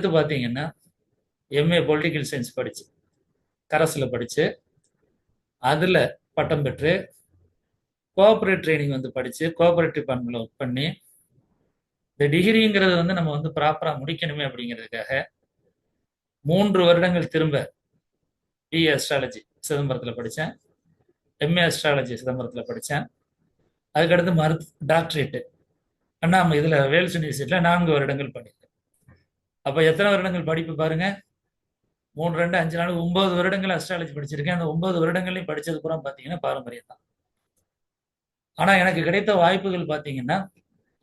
அடுத்து பார்த்தீங்கன்னா MA political science படிச்சு கரஸில் படிச்சு அதில் பட்டம் பெற்று கோஆபரேட் ட்ரைனிங் வந்து படிச்சு கோஆபரேட்டிவ் பண்பில் ஒர்க் பண்ணி இந்த டிகிரிங்கிறது வந்து நம்ம வந்து ப்ராப்பராக முடிக்கணுமே அப்படிங்கிறதுக்காக 3 வருடங்கள் திரும்ப பிஏ அஸ்ட்ராலஜி சிதம்பரத்தில் படித்தேன். எம்ஏ அஸ்ட்ராலஜி சிதம்பரத்தில் படித்தேன். அதுக்கடுத்து டாக்டரேட்டு அண்ணாமலை இதில் வேல்ஸ் யூனிவர்சிட்டியில் 4 வருடங்கள் படித்தேன். அப்போ எத்தனை வருடங்கள் படிப்பு பாருங்க, 3 2 5 4 9 வருடங்கள் அஸ்ட்ராலஜி படிச்சிருக்கேன். அந்த 9 வருடங்களையும் படிச்சது பூரா பார்த்தீங்கன்னா பாரம்பரியம் தான். ஆனால் எனக்கு கிடைத்த வாய்ப்புகள் பார்த்தீங்கன்னா,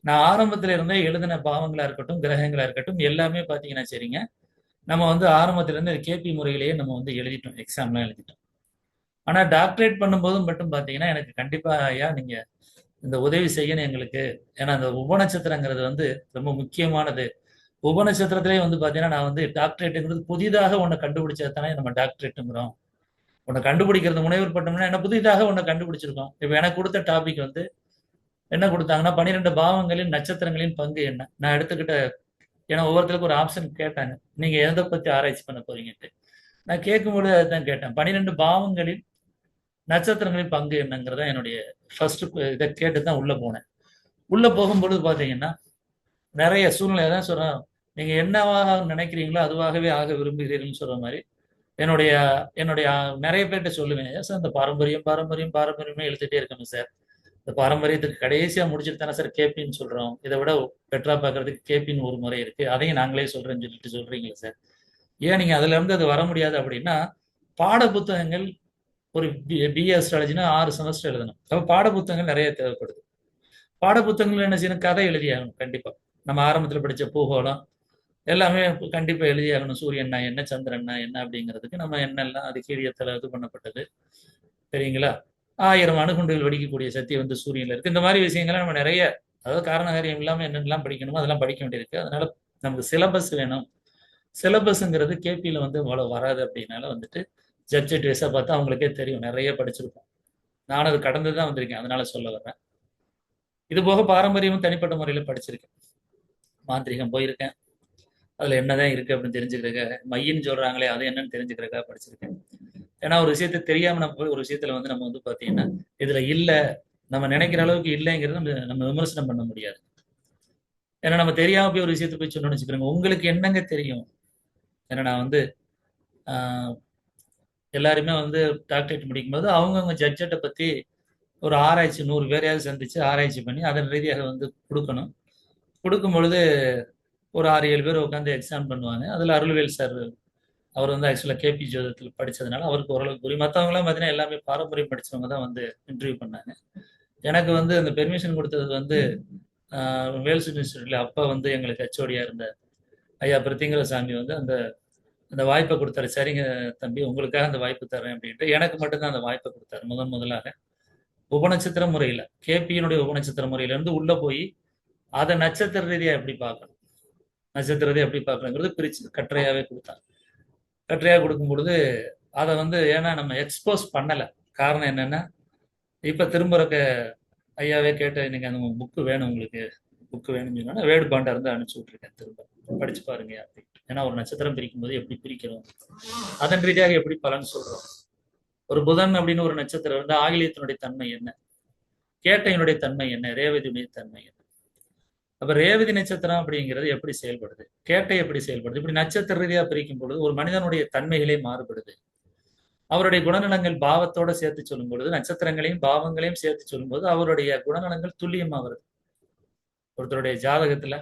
நான் ஆரம்பத்தில் இருந்தே எழுதின பாவங்களா இருக்கட்டும், கிரகங்களா இருக்கட்டும், எல்லாமே பார்த்தீங்கன்னா சரிங்க, நம்ம வந்து ஆரம்பத்திலேருந்து கேபி முறையிலேயே நம்ம வந்து எழுதிட்டோம், எக்ஸாம்லாம் எழுதிட்டோம். ஆனால் டாக்டரேட் பண்ணும்போதும் மட்டும் பார்த்தீங்கன்னா எனக்கு கண்டிப்பாக ஐயா நீங்கள் இந்த உதவி செய்யணும் எங்களுக்கு. ஏன்னா அந்த உபநட்சத்திரங்கிறது வந்து ரொம்ப முக்கியமானது. உபநட்சத்திரத்திலே வந்து பார்த்தீங்கன்னா நான் வந்து டாக்டரேட்டுங்கிறது புதிதாக ஒன்று கண்டுபிடிச்சது தானே நம்ம டாக்டரேட்டுங்கிறோம். உன்னை கண்டுபிடிக்கிறது முனைவர் பட்டம்னா என்ன, புதிதாக ஒன்றை கண்டுபிடிச்சிருக்கோம். இப்போ எனக்கு கொடுத்த டாபிக் வந்து என்ன கொடுத்தாங்கன்னா 12 பாவங்களின் நட்சத்திரங்களின் பங்கு என்ன. நான் எடுத்துக்கிட்ட, ஏன்னா ஒவ்வொருத்தருக்கும் ஒரு ஆப்ஷன் கேட்டாங்க, நீங்க எதை பத்தி ஆராய்ச்சி பண்ண போறீங்கன்ட்டு. நான் கேட்கும்போது அதுதான் கேட்டேன், 12 பாவங்களின் நட்சத்திரங்களின் பங்கு என்னங்கிறத என்னுடைய ஃபர்ஸ்ட் இதை கேட்டு தான் உள்ள போனேன். உள்ள போகும்பொழுது பாத்தீங்கன்னா நிறைய சூழ்நிலை தான் சொல்றேன், நீங்க என்னவாக நினைக்கிறீங்களோ அதுவாகவே ஆக விரும்புகிறீர்கள்னு சொல்ற மாதிரி என்னுடைய என்னுடைய நிறைய பேர்கிட்ட சொல்லுவேன், சார் இந்த பாரம்பரியம் பாரம்பரியம் பாரம்பரியமே எழுதிட்டே இருக்கணும் சார். இந்த பாரம்பரியத்துக்கு கடைசியா முடிச்சுட்டு தானே சார் கேபின்னு சொல்றோம். இதை விட பெட்டரா பார்க்கறதுக்கு கேபின்னு ஒரு முறை இருக்கு, அதையும் நாங்களே சொல்றேன்னு சொல்லிட்டு சொல்றீங்களா சார்? ஏன் நீங்க அதுல இருந்து அது வர முடியாது அப்படின்னா, பாட புத்தகங்கள் ஒரு பிஏ அஸ்ட்ராலஜினா 6 செமஸ்டர் எழுதணும். அப்ப பாட புத்தகங்கள் நிறைய தேவைப்படுது. பாட புத்தகங்கள் என்ன செய்யணும், கதை எழுதியாகணும் கண்டிப்பா. நம்ம ஆரம்பத்தில் படிச்ச பூகோளம் எல்லாமே கண்டிப்பா எழுதியாகணும். சூரியன்னா என்ன, சந்திரன்னா என்ன அப்படிங்கிறதுக்கு நம்ம என்னெல்லாம் அது கீழியத்தில் இது பண்ணப்பட்டது சரிங்களா. 1000 அணுகுண்டுகள் வெடிக்கக்கூடிய சக்தி வந்து சூரியன்ல இருக்கு. இந்த மாதிரி விஷயங்களை நம்ம நிறைய, அதாவது காரணகாரியம் இல்லாம என்னென்னலாம் படிக்கணுமோ அதெல்லாம் படிக்க வேண்டியிருக்கு. அதனால நமக்கு சிலபஸ் வேணும். சிலபஸ்ங்கிறது கேபியில் வந்து அவ்வளவு வராது. அப்படின்னால வந்துட்டு சப்ஜெக்ட் வைஸா பார்த்தா அவங்களுக்கே தெரியும், நிறைய படிச்சிருப்போம். நானும் அது கடந்து தான் வந்திருக்கேன், அதனால சொல்ல வர்றேன். இது போக பாரம்பரியமும் தனிப்பட்ட முறையில் படிச்சிருக்கேன். மாந்திரிகம் போயிருக்கேன், அதுல என்னதான் இருக்கு அப்படின்னு தெரிஞ்சுக்கிறதுக்காக. மையின்னு சொல்றாங்களே அது என்னன்னு தெரிஞ்சுக்கிறதுக்காக படிச்சிருக்கேன். ஏன்னா ஒரு விஷயத்த தெரியாம நம்ம போய் ஒரு விஷயத்துல வந்து நம்ம வந்து பாத்தீங்கன்னா இதுல இல்ல, நம்ம நினைக்கிற அளவுக்கு இல்லைங்கிறது நம்ம நம்ம விமர்சனம் பண்ண முடியாது. ஏன்னா நம்ம தெரியாம போய் ஒரு விஷயத்த போய் சொன்னோம்னு வச்சுக்கிறோங்க, உங்களுக்கு என்னங்க தெரியும். ஏன்னா நான் வந்து ஆஹ், எல்லாருமே வந்து டாக்டரேட் முடிக்கும் போது அவங்கவுங்க ஜட்ஜெட்டை பத்தி ஒரு ஆராய்ச்சி 100 பேரையாவது சந்திச்சு ஆராய்ச்சி பண்ணி அதன் ரீதியாக வந்து கொடுக்கணும். கொடுக்கும் பொழுது ஒரு 6 7 பேர் உட்காந்து எக்ஸாம் பண்ணுவாங்க. அதுல அருள்வேல் சார், அவர் வந்து ஆக்சுவலாக கேபி ஜோதத்தில் படிச்சதுனால அவருக்கு ஓரளவுக்கு புரியும். மற்றவங்களாம் பார்த்தீங்கன்னா எல்லாமே பாரம்பரியம் படிச்சவங்க தான் வந்து இன்டர்வியூ பண்ணாங்க. எனக்கு வந்து அந்த பெர்மிஷன் கொடுத்தது வந்து வேல்ஸ் யூனிவர்சிட்டியில் அப்போ வந்து எங்களுக்கு ஹெச்ஓடியா இருந்த ஐயா பிரித்திங்கர சாமி வந்து அந்த அந்த வாய்ப்பை கொடுத்தாரு. சரிங்க தம்பி, உங்களுக்காக அந்த வாய்ப்பு தரேன் அப்படின்ட்டு எனக்கு மட்டும்தான் அந்த வாய்ப்பை கொடுத்தாரு. முதலாக உபநட்சத்திர முறையில், கேபியினுடைய உபநட்சத்திர முறையிலேருந்து உள்ள போய் அதை நட்சத்திர ரீதியா எப்படி பார்க்கணும், நட்சத்திர ரீதியா எப்படி பார்க்கணுங்கிறது பிரிச்சு கட்டுரையாவே கொடுத்தாங்க. கட்டுரையாக கொடுக்கும் பொழுது அதை வந்து, ஏன்னா நம்ம எக்ஸ்போஸ் பண்ணலை. காரணம் என்னன்னா, இப்போ திரும்ப இருக்க ஐயாவே கேட்ட, இன்னைக்கு அந்த புக்கு வேணும் உங்களுக்கு, புக்கு வேணும்னு சொன்னா வேடு பாண்டா இருந்து அனுப்பிச்சு விட்டுருக்கேன், திரும்ப படிச்சு பாருங்க அப்படின்னு. ஏன்னா ஒரு நட்சத்திரம் பிரிக்கும் போது எப்படி பிரிக்கிறோம், அதன் ரீதியாக எப்படி பலன் சொல்றோம். ஒரு புதன் அப்படின்னு ஒரு நட்சத்திரம் வந்து ஆகிலியத்தினுடைய தன்மை என்ன, கேட்டையினுடைய தன்மை என்ன, ரேவதியுடைய தன்மை என்ன. அப்ப ரேவதி நட்சத்திரம் அப்படிங்கிறது எப்படி செயல்படுது, கேட்டை எப்படி செயல்படுது, இப்படி நட்சத்திர ரீதியா பிரிக்கும் பொழுது ஒரு மனிதனுடைய தன்மைகளே மாறுபடுது. அவருடைய குணநலங்கள் பாவத்தோட சேர்த்து சொல்லும் பொழுது, நட்சத்திரங்களையும் பாவங்களையும் சேர்த்து சொல்லும்போது அவருடைய குணநலங்கள் துல்லியமா வருது. ஒருத்தருடைய ஜாதகத்துல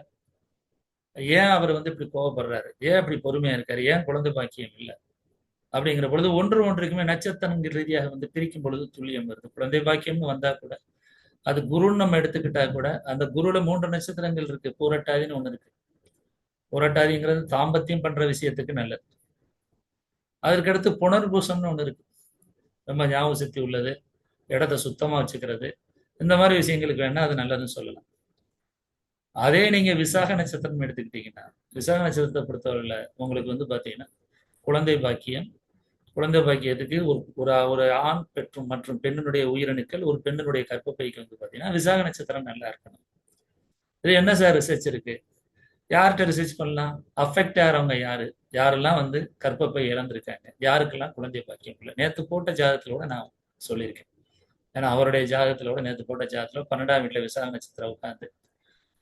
ஏன் அவர் வந்து இப்படி கோவப்படுறாரு, ஏன் இப்படி பொறுமையா இருக்காரு, ஏன் குழந்தை பாக்கியம் இல்லை அப்படிங்கிற பொழுது ஒன்றுக்குமே நட்சத்திரங்கள் ரீதியாக வந்து பிரிக்கும் பொழுது துல்லியம் வருது. குழந்தை பாக்கியம்னு வந்தா கூட அது குருன்னு நம்ம எடுத்துக்கிட்டா கூட அந்த குருல 3 நட்சத்திரங்கள் இருக்கு. பூரட்டாதின்னு ஒண்ணு இருக்கு. பூரட்டாதிங்கிறது தாம்பத்தியம் பண்ற விஷயத்துக்கு நல்லது. அதற்கடுத்து புனர்பூசம்னு ஒண்ணு இருக்கு, ரொம்ப ஞாபக சக்தி உள்ளது, இடத்த சுத்தமா வச்சுக்கிறது, இந்த மாதிரி விஷயங்களுக்கு வேணா அது நல்லதுன்னு சொல்லலாம். அதே நீங்க விசாக நட்சத்திரம் எடுத்துக்கிட்டீங்கன்னா, விசாக நட்சத்திரத்தை பொறுத்தவரையில உங்களுக்கு வந்து பாத்தீங்கன்னா குழந்தை பாக்கியம், குழந்தை பாக்கியத்துக்கு ஒரு ஒரு ஒரு ஆண் பெற்றும் மற்றும் பெண்ணினுடைய உயிரணுக்கள் ஒரு பெண்ணினுடைய கர்ப்பப்பைக்கு வந்து பாத்தீங்கன்னா விசாக நட்சத்திரம் நல்லா இருக்கணும். இது என்ன சார் ரிசர்ச் இருக்கு, யார்கிட்ட ரிசர்ச் பண்ணலாம்? அஃபெக்ட் ஆகிறவங்க யாரு? யாரெல்லாம் வந்து கர்ப்பப்பை இழந்திருக்காங்க? யாருக்கெல்லாம் குழந்தை பாக்கியம் இல்லை? நேத்து போட்ட ஜாதகத்திலோட நான் சொல்லியிருக்கேன். ஏன்னா அவருடைய ஜாதகத்திலோட நேத்து போட்ட ஜாதகத்துல 12ஆம் வீட்டுல விசாக நட்சத்திரம் உட்கார்ந்து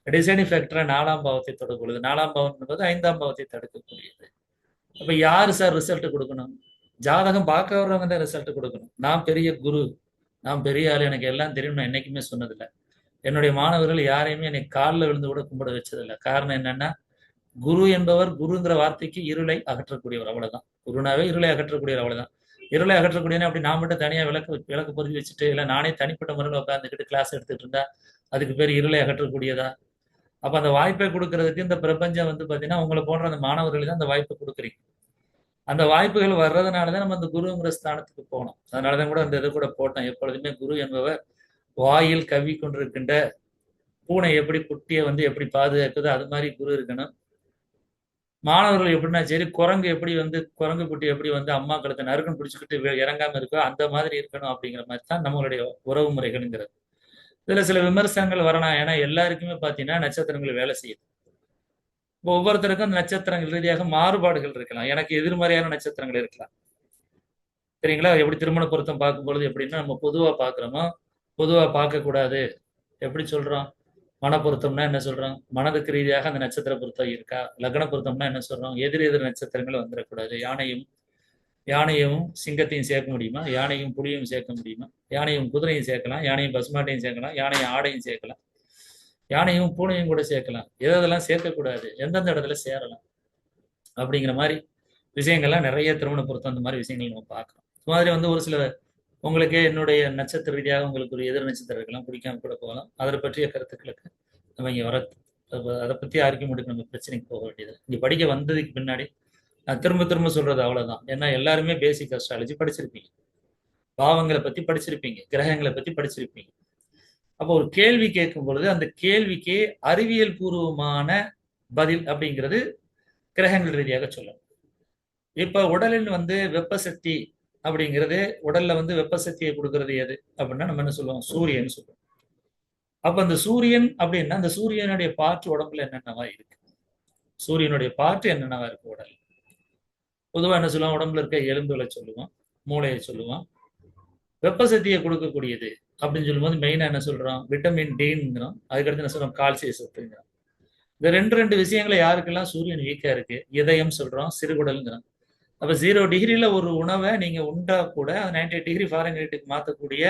டிசைனிங் ஃபேக்டரை 4ஆம் பாவத்தை தொடக்கூடியது. 4ஆம் பாவம் என்பது 5ஆம் பாவத்தை தடுக்கக்கூடியது. அப்ப யாரு சார் ரிசல்ட் கொடுக்கணும்? ஜாதகம் பார்க்க வர்றவங்க தான் ரிசல்ட் கொடுக்கணும். நான் பெரிய குரு, நான் பெரிய ஆளு, எனக்கு எல்லாம் தெரியும் நான் என்னைக்குமே சொன்னதில்லை. என்னுடைய மாணவர்கள் யாரையுமே என்னை காலில் விழுந்து கூட கும்பிட வச்சதில்லை. காரணம் என்னன்னா, குரு என்பவர் குருங்கிற வார்த்தைக்கு இருளை அகற்றக்கூடியவர், அவ்வளவுதான். குருனாவே இருளை அகற்றக்கூடியவர், அவ்வளவுதான். இருளை அகற்றக்கூடியவனே அப்படி நான் மட்டும் தனியா விளக்கு பொருத்தி வச்சுட்டு இல்லை நானே தனிப்பட்ட முறையில் உட்காந்துக்கிட்டு கிளாஸ் எடுத்துட்டு இருந்தா அதுக்கு பேர் இருளை அகற்றக்கூடியதா? அப்ப அந்த வாய்ப்பை கொடுக்கறதுக்கு இந்த பிரபஞ்சம் வந்து பாத்தீங்கன்னா உங்களை போன்ற அந்த மாணவர்களுக்கு தான் அந்த வாய்ப்பை கொடுக்குறீங்க. அந்த வாய்ப்புகள் வர்றதுனாலதான் நம்ம அந்த குருங்கிற ஸ்தானத்துக்கு போனோம். அதனாலதான் கூட அந்த இதை கூட போட்டோம். எப்பொழுதுமே குரு என்பவர் வாயில் கவ்வி கொண்டிருக்கின்ற பூனை எப்படி குட்டியை வந்து எப்படி பாதுகாக்குதோ அது மாதிரி குரு இருக்கணும். மாணவர்கள் எப்படின்னா சரி, குரங்கு எப்படி வந்து குரங்கு குட்டி எப்படி வந்து அம்மா கழுத்தை நறுக்குன்னு பிடிச்சிக்கிட்டு இறங்காம இருக்கோ அந்த மாதிரி இருக்கணும். அப்படிங்கிற மாதிரி தான் நம்மளுடைய உறவு முறைகள்ங்கிறது. இதுல சில விமர்சனங்கள் வரலாம். ஏன்னா எல்லாருக்குமே பாத்தீங்கன்னா நட்சத்திரங்கள் வேலை செய்யுது. இப்போ ஒவ்வொருத்தருக்கும் அந்த நட்சத்திரங்கள் ரீதியாக மாறுபாடுகள் இருக்கலாம். எனக்கு எதிர்மறையான நட்சத்திரங்கள் இருக்கலாம். சரிங்களா? எப்படி திருமண பொருத்தம் பார்க்கும்பொழுது எப்படின்னா நம்ம பொதுவா பார்க்குறோமோ, பொதுவா பார்க்கக்கூடாது. எப்படி சொல்றோம்? மன பொருத்தம்னா என்ன சொல்றோம்? மனதுக்கு ரீதியாக அந்த நட்சத்திர பொருத்தம் இருக்கா? லக்ன பொருத்தம்னா என்ன சொல்றோம்? எதிர் எதிர் நட்சத்திரங்கள் வந்துடக்கூடாது. யானையும் யானையும் சிங்கத்தையும் சேர்க்க முடியுமா? யானையும் புலியும் சேர்க்க முடியுமா? யானையும் குதிரையும் சேர்க்கலாம், யானையும் பசுமாட்டையும் சேர்க்கலாம், யானையும் ஆடையும் சேர்க்கலாம், யானையும் பூனையும் கூட சேர்க்கலாம். எதெல்லாம் சேர்க்கக்கூடாது, எந்தெந்த இடத்துல சேரலாம் அப்படிங்கிற மாதிரி விஷயங்கள்லாம் நிறைய திருமண பொருத்தம் அந்த மாதிரி விஷயங்கள் நம்ம பார்க்கலாம். இது மாதிரி வந்து ஒரு சில உங்களுக்கு என்னுடைய நட்சத்திர ரீதியாக உங்களுக்கு ஒரு எதிர் நட்சத்திரம் இருக்கலாம், பிடிக்காம கூட போகலாம். அதை பற்றிய கருத்துக்களுக்கு நம்ம இங்கே வர அதை பற்றி ஆர்கியூமெண்ட்டுக்கு நம்ம பிரச்சனைக்கு போக வேண்டியது. இங்கே படிக்க வந்ததுக்கு பின்னாடி நான் திரும்ப திரும்ப சொல்றது அவ்வளவுதான். ஏன்னா எல்லாருமே பேசிக் அஸ்ட்ராலஜி படிச்சிருப்பீங்க, பாவங்களை பத்தி படிச்சிருப்பீங்க, கிரகங்களை பத்தி படிச்சிருப்பீங்க. அப்போ ஒரு கேள்வி கேட்கும் பொழுது அந்த கேள்விக்கு அறிவியல் பூர்வமான பதில் அப்படிங்கிறது கிரகங்கள் ரீதியாக சொல்லணும். இப்ப உடலில் வந்து வெப்ப சக்தி அப்படிங்கிறது, உடல்ல வந்து வெப்ப சக்தியை கொடுக்கறது எது அப்படின்னா நம்ம என்ன சொல்லுவோம்? சூரியன் சொல்லுவோம். அப்ப அந்த சூரியன் அப்படின்னா அந்த சூரியனுடைய பாற்று உடம்புல என்னென்னவா இருக்கு? சூரியனுடைய பாற்று என்னென்னவா இருக்கு உடல்? பொதுவா என்ன சொல்லுவோம்? உடம்புல இருக்க எலும்புகளை சொல்லுவோம், மூளையை சொல்லுவோம். வெப்ப சக்தியை கொடுக்கக்கூடியது அப்படின்னு சொல்லும்போது மெயினா என்ன சொல்றோம்? விட்டமின் டிங்கிறோம். அதுக்கடுத்து என்ன சொல்றோம்? கால்சிய சத்துங்கிறோம். இந்த ரெண்டு ரெண்டு விஷயங்களை யாருக்கெல்லாம் சூரியன் வீக்கா இருக்கு? இதயம் சொல்றோம், சிறுகுடல்ங்கிறோம். அப்ப 0 டிகிரில ஒரு உணவை நீங்க உண்டா கூட 98 டிகிரி ஃபாரன்ஹீட்டுக்கு மாத்தக்கூடிய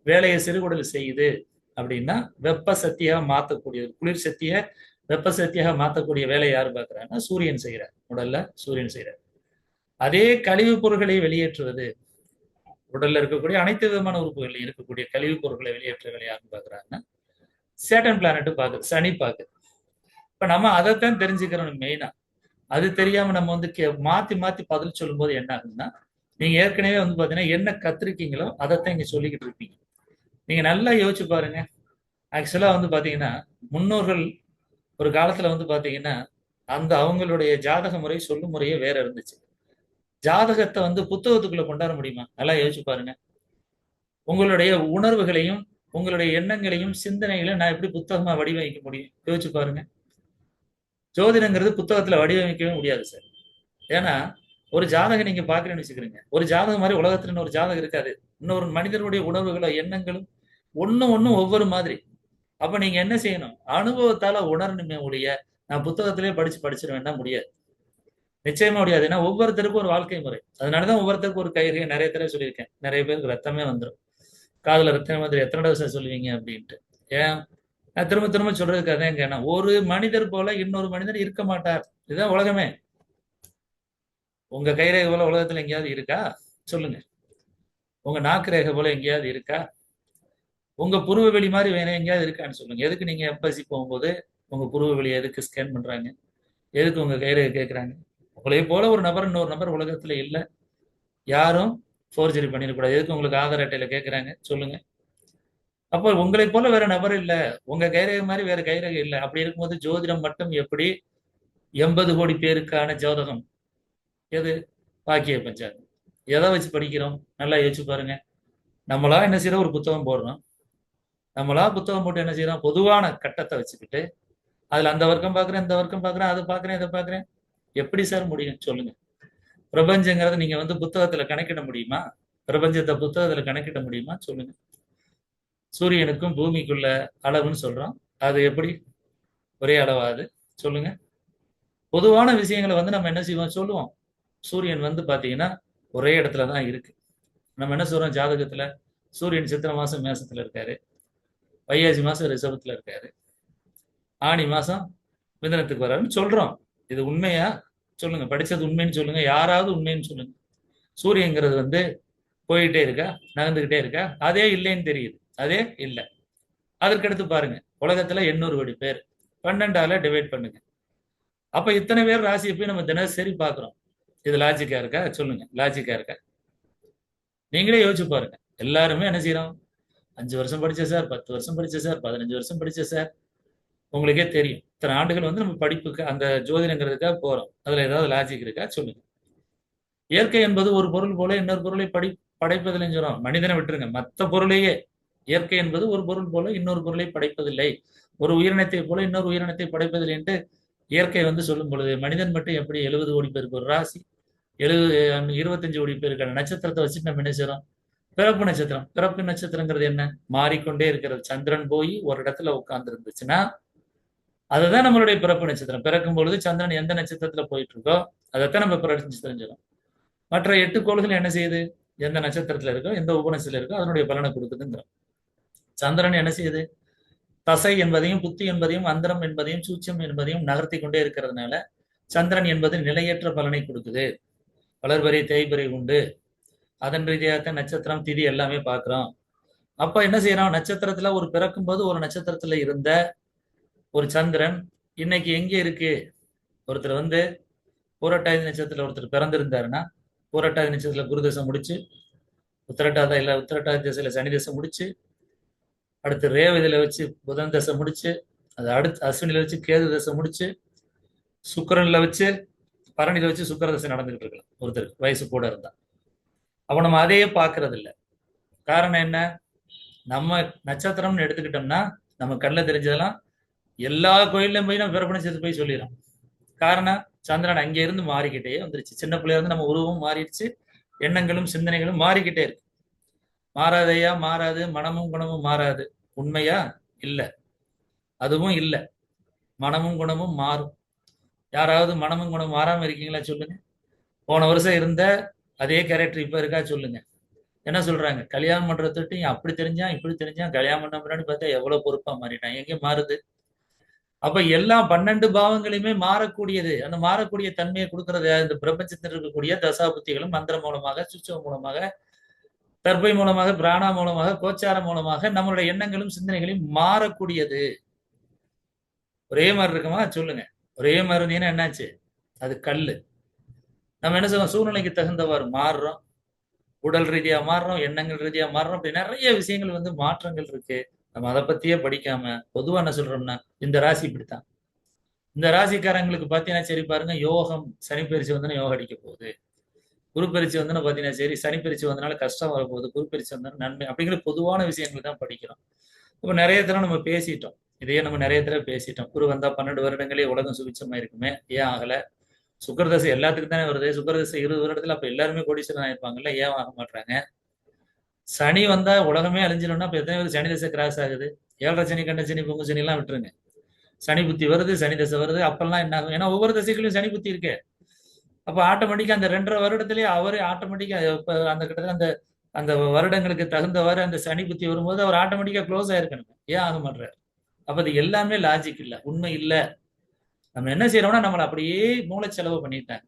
வேலையை சிறுகுடல் செய்யுது. அப்படின்னா வெப்ப சக்தியாக மாத்தக்கூடியது, குளிர் சக்தியை வெப்ப சக்தியாக மாத்தக்கூடிய வேலையை யாரு பார்க்கிறாங்கன்னா சூரியன் செய்யறார். உடல்ல சூரியன் செய்யறார். அதே கழிவுப் பொருட்களை வெளியேற்றுவது, உடல்ல இருக்கக்கூடிய அனைத்து விதமான உறுப்புகளில் இருக்கக்கூடிய கழிவுப் பொருட்களை வெளியேற்ற வேலை யாருன்னு பாக்குறாங்கன்னா சேட்டன் பிளானட் பாக்குது, சனி பாக்குது. இப்ப நம்ம அதைத்தான் தெரிஞ்சுக்கிறோம் மெயினா. அது தெரியாம நம்ம வந்து மாத்தி மாத்தி பதில் சொல்லும் போது என்ன ஆகுதுன்னா, நீங்க ஏற்கனவே வந்து பாத்தீங்கன்னா என்ன கத்திருக்கீங்களோ அதைத்தான் இங்க சொல்லிக்கிட்டு இருப்பீங்க. நீங்க நல்லா யோசிச்சு பாருங்க. ஆக்சுவலா வந்து பாத்தீங்கன்னா முன்னோர்கள் ஒரு காலத்துல வந்து பாத்தீங்கன்னா அந்த அவங்களுடைய ஜாதக முறை சொல்லும் முறையே வேற இருந்துச்சு. ஜாதகத்தை வந்து புத்தகத்துக்குள்ள கொண்டாட முடியுமா? நல்லா யோசிச்சு பாருங்க. உங்களுடைய உணர்வுகளையும் உங்களுடைய எண்ணங்களையும் சிந்தனைகளையும் நான் எப்படி புத்தகமா வடிவமைக்க முடியும்? யோசிச்சு பாருங்க. ஜோதிடங்கிறது புத்தகத்துல வடிவமைக்கவே முடியாது சார். ஏன்னா ஒரு ஜாதகம் நீங்க பாக்குறேன்னு வச்சுக்கிறீங்க, ஒரு ஜாதகம் மாதிரி உலகத்துல இன்னொரு ஜாதகம் இருக்காது. இன்னொரு மனிதனுடைய உணர்வுகளும் எண்ணங்களும் ஒண்ணும் ஒவ்வொரு மாதிரி. அப்ப நீங்க என்ன செய்யணும்? அனுபவத்தால உணரணுமே ஒழிய நான் புத்தகத்திலே படிச்சிருவேன்னா முடியாது. நிச்சயமா முடியாது. ஏன்னா ஒவ்வொருத்தருக்கும் ஒரு வாழ்க்கை முறை. அதனாலதான் ஒவ்வொருத்தருக்கும் ஒரு கயிறு. நிறைய தடவை சொல்லியிருக்கேன், நிறைய பேருக்கு ரத்தமே வந்துடும். காதுல ரத்தம் வந்து எத்தனை தடவை சொல்லுவீங்க அப்படின்ட்டு. ஏன் நான் திரும்ப திரும்ப சொல்றதுக்கு அதான் ஏன்னா ஒரு மனிதர் போல இன்னொரு மனிதர் இருக்க மாட்டார். இதுதான் உலகமே. உங்க கைரேகை போல உலகத்துல எங்கேயாவது இருக்கா? சொல்லுங்க. உங்க நாக்கு ரேகை போல எங்கேயாவது இருக்கா? உங்க புருவ வெளி மாதிரி வேற எங்கேயாவது இருக்கான்னு சொல்லுங்க. எதுக்கு நீங்க எம்பசி போகும்போது உங்க புருவ வெளியை எதுக்கு ஸ்கேன் பண்றாங்க? எதுக்கு உங்க கைரேகை கேட்கறாங்க? உங்களை போல ஒரு நபர் இன்னொரு நபர் உலகத்துல இல்ல. யாரும் ஃபோர்ஜரி பண்ணிடக்கூடாது. எதுக்கு உங்களுக்கு ஆதார் அட்டையில கேட்கறாங்க? சொல்லுங்க. அப்போ உங்களை போல வேற நபர் இல்ல, உங்க கைரேகை மாதிரி வேற கைரேகை இல்ல. அப்படி இருக்கும்போது ஜோதிடம் மட்டும் எப்படி 80 கோடி பேருக்கான ஜோதகம் எது? பாக்கிய பஞ்சாங்கம். எதை வச்சு படிக்கிறோம்? நல்லா யோசிச்சு பாருங்க. நம்மளா என்ன செய்யறோம்? ஒரு புத்தகம் போடுறோம். நம்மளா புத்தகம் போட்டு என்ன செய்யறோம்? பொதுவான கட்டத்தை வச்சுக்கிட்டு அதுல அந்த வர்க்கம் பார்க்குறேன், இந்த வர்க்கம் பார்க்குறேன், அதை பார்க்குறேன், இதை பார்க்குறேன். எப்படி சார் முடியும் சொல்லுங்க? பிரபஞ்சங்கிறத நீங்க வந்து புத்தகத்துல கணக்கிட முடியுமா? பிரபஞ்சத்தை புத்தகத்துல கணக்கிட முடியுமா சொல்லுங்க? சூரியனுக்கும் பூமிக்குள்ள அளவுன்னு சொல்றோம். அது எப்படி ஒரே அளவாது சொல்லுங்க? பொதுவான விஷயங்களை வந்து நம்ம என்ன செய்வோம் சொல்லுவோம். சூரியன் வந்து பாத்தீங்கன்னா ஒரே இடத்துல தான் இருக்கு. நம்ம என்ன சொல்றோம் ஜாதகத்துல? சூரியன் சித்திரை மாசம் மேசத்துல இருக்காரு, வைகாசி மாசம் ரிஷபத்துல இருக்காரு, ஆனி மாசம் மிதனத்துக்கு வர்றாருன்னு சொல்றோம். இது உண்மையா சொல்லுங்க? படிச்சது உண்மைன்னு சொல்லுங்க, யாராவது உண்மைன்னு சொல்லுங்க. சூரியங்கிறது வந்து போயிட்டே இருக்கா, நகர்ந்துகிட்டே இருக்கா? அதே இல்லைன்னு தெரியுது. அதே இல்லை. அதற்கடுத்து பாருங்க, உலகத்துல 800 கோடி பேர், 12ஆல டிவைட் பண்ணுங்க. அப்ப இத்தனை பேர் ராசியை போய் நம்ம தினசரி பாக்குறோம். இது லாஜிக்கா இருக்கா சொல்லுங்க? லாஜிக்கா இருக்கா? நீங்களே யோசிச்சு பாருங்க. எல்லாருமே என்ன செய்யறோம்? 5 வருஷம் படிச்ச சார், 10 வருஷம் படிச்ச சார், 15 வருஷம் படிச்ச சார். உங்களுக்கே தெரியும் இத்தனை ஆண்டுகள் வந்து நம்ம படிப்புக்கு அந்த ஜோதிடங்கிறதுக்காக போறோம். அதுல ஏதாவது லாஜிக் இருக்கா சொல்லுங்க? இயற்கை என்பது ஒரு பொருள் போல இன்னொரு பொருளை படைப்பதில்லைன்னு சொல்றோம். மனிதனை விட்டுருங்க, மற்ற பொருளையே. இயற்கை என்பது ஒரு பொருள் போல இன்னொரு பொருளை படைப்பதில்லை, ஒரு உயிரினத்தை போல இன்னொரு உயிரினத்தை படைப்பதில்லை என்று இயற்கை வந்து சொல்லும் பொழுது, மனிதன் மட்டும் எப்படி 70 கோடி பேருக்கு ஒரு ராசி, 70 25 கோடி பேருக்கான நட்சத்திரத்தை வச்சுட்டு நம்ம என்ன செய்றோம்? பிறப்பு நட்சத்திரம். பிறப்பு நட்சத்திரங்கிறது என்ன? மாறிக்கொண்டே இருக்கிறது. சந்திரன் போய் ஒரு இடத்துல உட்கார்ந்து இருந்துச்சுன்னா அதுதான் நம்மளுடைய பிறப்பு நட்சத்திரம். பிறக்கும் பொழுது சந்திரன் எந்த நட்சத்திரத்துல போயிட்டு இருக்கோ அதைத்தான் நம்ம பிறப்பு தெரிஞ்சிடும். மற்ற 8 கோள்கள் என்ன செய்யுது? எந்த நட்சத்திரத்துல இருக்கோ, எந்த உபநட்சத்திரத்துல இருக்கோ அதனுடைய பலனை கொடுக்குதுங்கிறோம். சந்திரன் என்ன செய்யுது? தசை என்பதையும் புத்தி என்பதையும் அந்தரம் என்பதையும் சூட்சம் என்பதையும் நகர்த்தி கொண்டே இருக்கிறதுனால சந்திரன் என்பது நிலையற்ற பலனை கொடுக்குது. வளர்பறை தேய்பறை உண்டு. அதன் ரீதியாக நட்சத்திரம் திதி எல்லாமே பார்க்கிறோம். அப்ப என்ன செய்யறோம்? நட்சத்திரத்துல ஒரு பிறக்கும் போது ஒரு நட்சத்திரத்துல இருந்த ஒரு சந்திரன் இன்னைக்கு எங்க இருக்கு? ஒருத்தர் வந்து பூரட்டாதி நட்சத்திரத்துல ஒருத்தர் பிறந்திருந்தாருன்னா, பூரட்டாதி நட்சத்திரத்துல குரு தசை முடிச்சு, உத்திரட்டாதி திசையில சனி தசை முடிச்சு, அடுத்து ரேவதியில வச்சு புதன் தசை முடிச்சு, அது அடுத்து அஸ்வினில வச்சு கேது தசை முடிச்சு, சுக்கிரன்ல வச்சு பரணில வச்சு சுக்கிர தசை நடந்துகிட்டு இருக்கலாம் ஒருத்தருக்கு வயசு கூட இருந்தா. அப்ப நம்ம அதையே பார்க்கறது இல்லை. காரணம் என்ன? நம்ம நட்சத்திரம்னு எடுத்துக்கிட்டோம்னா நம்ம கண்ணில் தெரிஞ்சதெல்லாம் எல்லா கோயிலையும் போய் நம்ம பிறப்பு நட்சத்திரத்தை போய் சொல்லிடுறோம். காரணம் சந்திரன் அங்கே இருந்து மாறிக்கிட்டே வந்துருச்சு. சின்ன பிள்ளைய இருந்து நம்ம உருவமும் மாறிடுச்சு, எண்ணங்களும் சிந்தனைகளும் மாறிக்கிட்டே இருக்கு. மாறாதையா? மாறாது. மனமும் குணமும் மாறாது. உண்மையா? இல்ல. அதுவும் இல்ல. மனமும் குணமும் மாறும். யாராவது மனமும் குணம் மாறாம இருக்கீங்களா சொல்லுங்க? போன வருஷம் இருந்த அதே கேரக்டர் இப்ப இருக்கா சொல்லுங்க? என்ன சொல்றாங்க? கல்யாணம் பண்றதுட்டு அப்படி தெரிஞ்சான் இப்படி தெரிஞ்சான், கல்யாணம் பண்ண முன்னாடி பார்த்தா எவ்வளவு பொறுப்பா மாறிட்டான். எங்க மாறுது? அப்ப எல்லா 12 பாவங்களையுமே மாறக்கூடியது. அந்த மாறக்கூடிய தன்மையை கொடுக்கறது இந்த பிரபஞ்சத்தில் இருக்கக்கூடிய தசாபுத்திகளும் மந்திரம் மூலமாக, சுவிட்சம் மூலமாக, தர்பை மூலமாக, பிராணா மூலமாக, கோச்சாரம் மூலமாக நம்மளுடைய எண்ணங்களும் சிந்தனைகளையும் மாறக்கூடியது. ஒரே மாதிரி இருக்குமா சொல்லுங்க? ஒரே மாதிரி இருந்தீங்கன்னா என்னாச்சு? அது கல்லு. நம்ம என்ன செய்வோம்? சூழ்நிலைக்கு தகுந்தவாறு மாறுறோம். உடல் ரீதியா மாறுறோம், எண்ணங்கள் ரீதியா மாறுறோம். அப்படி நிறைய விஷயங்கள் வந்து மாற்றங்கள் இருக்கு. நம்ம அதை பத்தியே படிக்காம பொதுவா என்ன சொல்றோம்னா இந்த ராசி இப்படித்தான், இந்த ராசிக்காரங்களுக்கு பாத்தீங்கன்னா சரி பாருங்க, யோகம் சனி பயிற்சி வந்து யோகம் அடிக்க போகுது, குரு பயிற்சி வந்து பாத்தீங்கன்னா சரி சனி பயிற்சி வந்தனால கஷ்டம் வரப்போகுது, குரு பயிற்சி வந்தாலும் நன்மை அப்படிங்கிற பொதுவான விஷயங்கள் தான் படிக்கிறோம். இப்ப நிறைய தடவை நம்ம பேசிட்டோம். இதையே நம்ம நிறைய தடவை பேசிட்டோம். குரு வந்தா 12 வருடங்களே உலகம் சுபிச்சமா இருக்குமே, ஏன் ஆகல? சுக்கரதசை எல்லாத்துக்கும் தானே வருது. சுக்கரதசை 20 வருடத்துல அப்ப எல்லாருமே கோடீஸ்வரன் ஆயிருப்பாங்கல்ல, ஏன் ஆக மாட்டாங்க? சனி வந்தா உலகமே அழிஞ்சிடும்னா அப்ப எத்தனை பேர் சனி தசை கிராஸ் ஆகுது? 7.5 சனி, கண்ட சனி, பொங்கு சனி எல்லாம் விட்டுருங்க. சனி புத்தி வருது, சனி தசை வருது, அப்பெல்லாம் என்ன ஆகும்? ஏன்னா ஒவ்வொரு தசைகளையும் சனி புத்தி இருக்கு. அப்ப ஆட்டோமேட்டிக்கா அந்த 2.5 வருடத்திலேயே அவரே ஆட்டோமேட்டிக்கா இப்ப அந்த கிட்டத்தட்ட அந்த அந்த வருடங்களுக்கு தகுந்தவாறு அந்த சனி புத்தி வரும்போது அவர் ஆட்டோமேட்டிக்கா க்ளோஸ் ஆயிருக்கணும். ஏன் ஆக மாட்டாரு? அப்ப அது எல்லாமே லாஜிக் இல்ல, உண்மை இல்ல. நம்ம என்ன செய்யறோம்னா நம்மளை அப்படியே மூளைச்செலவு பண்ணிட்டாங்க.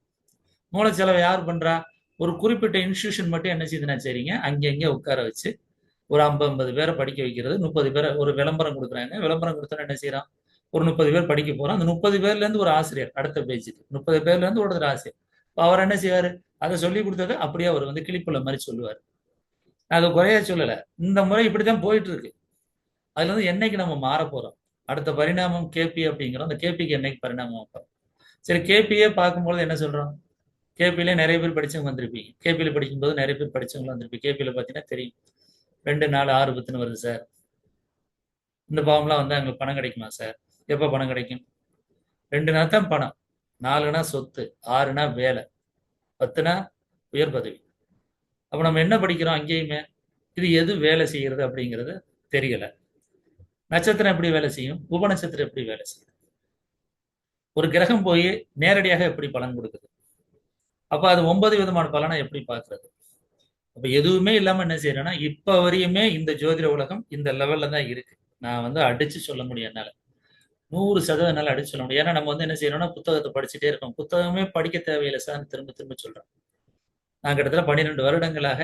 மூளைச்செலவை யார் பண்றா? ஒரு குறிப்பிட்ட இன்ஸ்டியூஷன் மட்டும் என்ன செய்யுதுன்னா சரிங்க, அங்கே உட்கார வச்சு ஒரு 50 பேரை படிக்க வைக்கிறது. 30 பேரை ஒரு விளம்பரம் கொடுக்குறாங்க. விளம்பரம் கொடுத்தா என்ன செய்யறான்? ஒரு 30 பேர் படிக்க போறோம். அந்த 30 பேர்ல இருந்து ஒரு ஆசிரியர் அடுத்த பேஜுக்கு, 30 பேர்ல இருந்து ஒருத்தர் ஆசிரியர். அவர் என்ன செய்வாரு? அதை சொல்லி கொடுத்ததை அப்படியே அவர் வந்து கிளிப்புள்ள மாதிரி சொல்லுவார். நான் அதை குறைய சொல்லல. இந்த முறை இப்படித்தான் போயிட்டு இருக்கு. அதுல இருந்து என்னைக்கு நம்ம மாற போறோம்? அடுத்த பரிணாமம் கேபி அப்படிங்கிறோம். அந்த கேபிக்கு என்னைக்கு பரிணாமம் வைப்போம்? சரி, கேபியே பார்க்கும்போது என்ன சொல்றோம்? கேபியில நிறைய பேர் படிச்சவங்க வந்திருப்பீங்க. கேபியில படிக்கும்போது நிறைய பேர் படிச்சவங்க வந்திருப்பீங்க. கேபியில பாத்தீங்கன்னா தெரியும், 2 4 6 10 வருது சார். இந்த பாவம்லாம் வந்தா எங்களுக்கு பணம் கிடைக்குமா சார்? எப்ப பணம் கிடைக்கும்? 2னா தான் பணம், 4னா சொத்து, 6னா வேலை, 10னா உயர் பதவி. அப்ப நம்ம என்ன படிக்கிறோம் அங்கேயுமே? இது எது வேலை செய்யறது அப்படிங்கிறது தெரியல. நட்சத்திரம் எப்படி வேலை செய்யும்? உபநட்சத்திரம் எப்படி வேலை செய்யும்? ஒரு கிரகம் போய் நேரடியாக எப்படி பலன் கொடுக்குது? அப்ப அது 9 விதமான பலனை எப்படி பார்க்கிறது? அப்ப எதுவுமே இல்லாம என்ன செய்யறேன்னா, இப்ப வரையுமே இந்த ஜோதிட உலகம் இந்த லெவல்ல தான் இருக்கு. நான் வந்து அடிச்சு சொல்ல முடியும் என்னால. 100% என்னால அடிச்சு சொல்ல முடியும். ஏன்னா நம்ம வந்து என்ன செய்யறோம்னா, புத்தகத்தை படிச்சுட்டே இருக்கோம். புத்தகமே படிக்க தேவையில்லை சார், திரும்ப திரும்ப சொல்றேன். நான் கிட்டத்தட்ட 12 வருடங்களாக